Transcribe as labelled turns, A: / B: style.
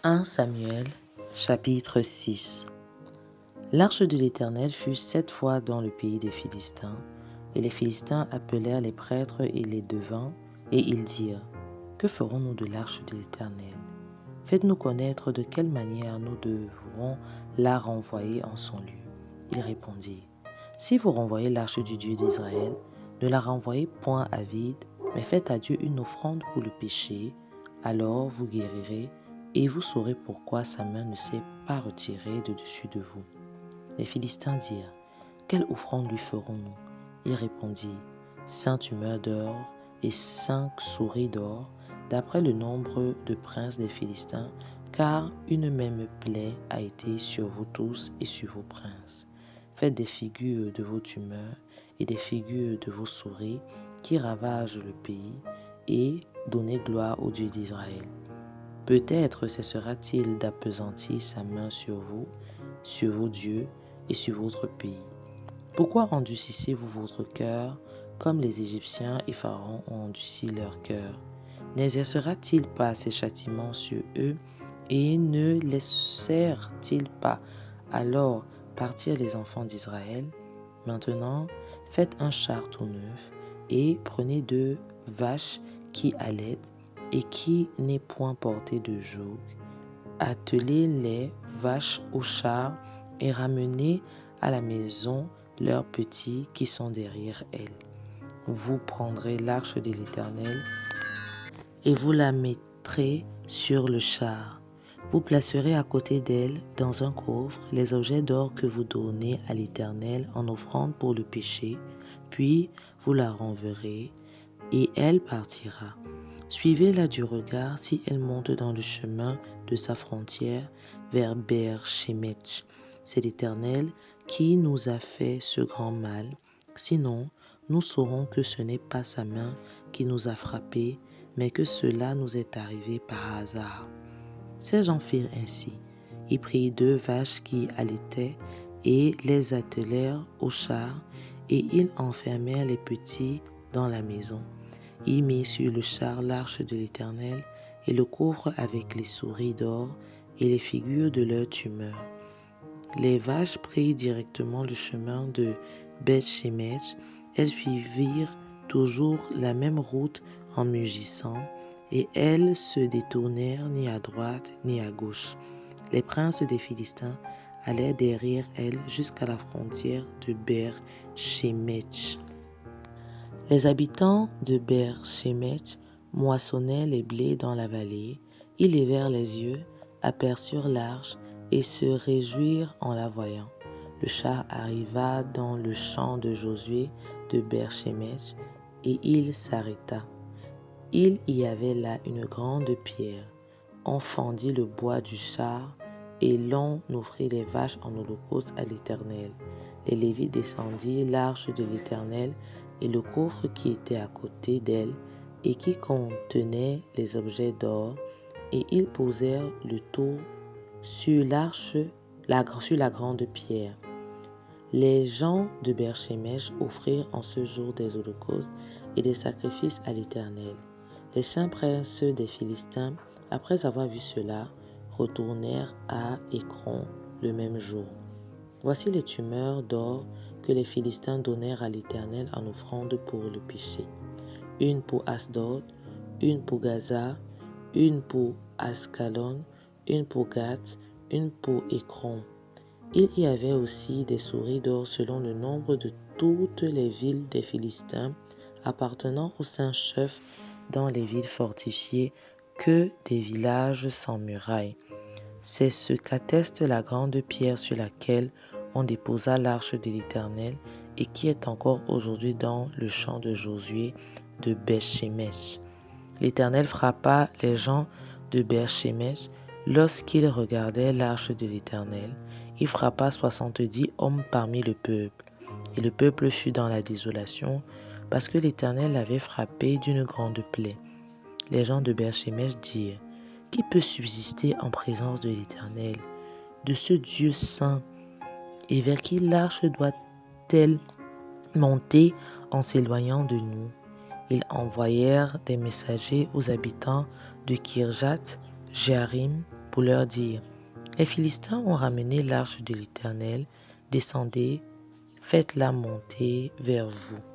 A: 1 Samuel, chapitre 6. L'arche de l'Éternel fut 7 fois dans le pays des Philistins, et les Philistins appelèrent les prêtres et les devins, et ils dirent, « Que ferons-nous de l'arche de l'Éternel? Faites-nous connaître de quelle manière nous devrons la renvoyer en son lieu. » Il répondit, « Si vous renvoyez l'arche du Dieu d'Israël, ne la renvoyez point à vide, mais faites à Dieu une offrande pour le péché, alors vous guérirez, et vous saurez pourquoi sa main ne s'est pas retirée de dessus de vous. » Les Philistins dirent, « Quelle offrande lui ferons-nous? » Il répondit, « 5 humeurs d'or et 5 souris d'or, d'après le nombre de princes des Philistins, car une même plaie a été sur vous tous et sur vos princes. Faites des figures de vos tumeurs et des figures de vos souris qui ravagent le pays, et donnez gloire au Dieu d'Israël. Peut-être cessera-t-il d'appesantir sa main sur vous, sur vos dieux et sur votre pays. Pourquoi endurcissez-vous votre cœur comme les Égyptiens et Pharaon ont endurci leur cœur? N'exercera-t-il pas ses châtiments sur eux et ne laissera-t-il pas alors partir les enfants d'Israël? Maintenant, faites un char tout neuf et prenez 2 vaches qui allaitent et qui n'aient point porté de joug. Attelez les vaches au char et ramenez à la maison leurs petits qui sont derrière elles. Vous prendrez l'arche de l'Éternel et vous la mettrez sur le char. Vous placerez à côté d'elle, dans un coffre, les objets d'or que vous donnez à l'Éternel en offrande pour le péché, puis vous la renverrez, et elle partira. Suivez-la du regard si elle monte dans le chemin de sa frontière vers Beer-Shemesh. C'est l'Éternel qui nous a fait ce grand mal. Sinon, nous saurons que ce n'est pas sa main qui nous a frappés, mais que cela nous est arrivé par hasard. Ces gens firent ainsi. Ils prirent 2 vaches qui allaitaient et les attelèrent au char, et ils enfermèrent les petits dans la maison. Ils mirent sur le char l'arche de l'Éternel et le coffre avec les souris d'or et les figures de leurs tumeurs. Les vaches prirent directement le chemin de Beth-Shemesh. Elles suivirent toujours la même route en mugissant, et elles se détournèrent ni à droite ni à gauche. Les princes des Philistins allèrent derrière elles jusqu'à la frontière de Beer-Shemesh. Les habitants de Beer-Shemesh moissonnaient les blés dans la vallée. Ils levèrent les yeux, aperçurent l'arche et se réjouirent en la voyant. Le char arriva dans le champ de Josué de Beer-Shemesh et il s'arrêta. Il y avait là une grande pierre. On fendit le bois du char et l'on offrit les vaches en holocauste à l'Éternel. Les Lévites descendirent l'arche de l'Éternel et le coffre qui était à côté d'elle et qui contenait les objets d'or, et ils posèrent le tour sur l'arche, sur la grande pierre. Les gens de Beer-Shemesh offrirent en ce jour des holocaustes et des sacrifices à l'Éternel. Les 5 princes des Philistins, après avoir vu cela, retournèrent à Écron le même jour. Voici les tumeurs d'or que les Philistins donnèrent à l'Éternel en offrande pour le péché. Une pour Asdod, une pour Gaza, une pour Ascalon, une pour Gath, une pour Écron. Il y avait aussi des souris d'or selon le nombre de toutes les villes des Philistins appartenant aux 5 chefs dans les villes fortifiées que des villages sans murailles. C'est ce qu'atteste la grande pierre sur laquelle on déposa l'arche de l'Éternel et qui est encore aujourd'hui dans le champ de Josué de Beth-Shemesh. L'Éternel frappa les gens de Beth-Shemesh lorsqu'ils regardaient l'arche de l'Éternel. Il frappa 70 hommes parmi le peuple. Et le peuple fut dans la désolation parce que l'Éternel l'avait frappé d'une grande plaie. Les gens de Beth-Shemesh dirent, « Qui peut subsister en présence de l'Éternel, de ce Dieu saint? Et vers qui l'arche doit-elle monter en s'éloignant de nous? » Ils envoyèrent des messagers aux habitants de Kirjath Jearim pour leur dire: les Philistins ont ramené l'arche de l'Éternel, descendez, faites-la monter vers vous.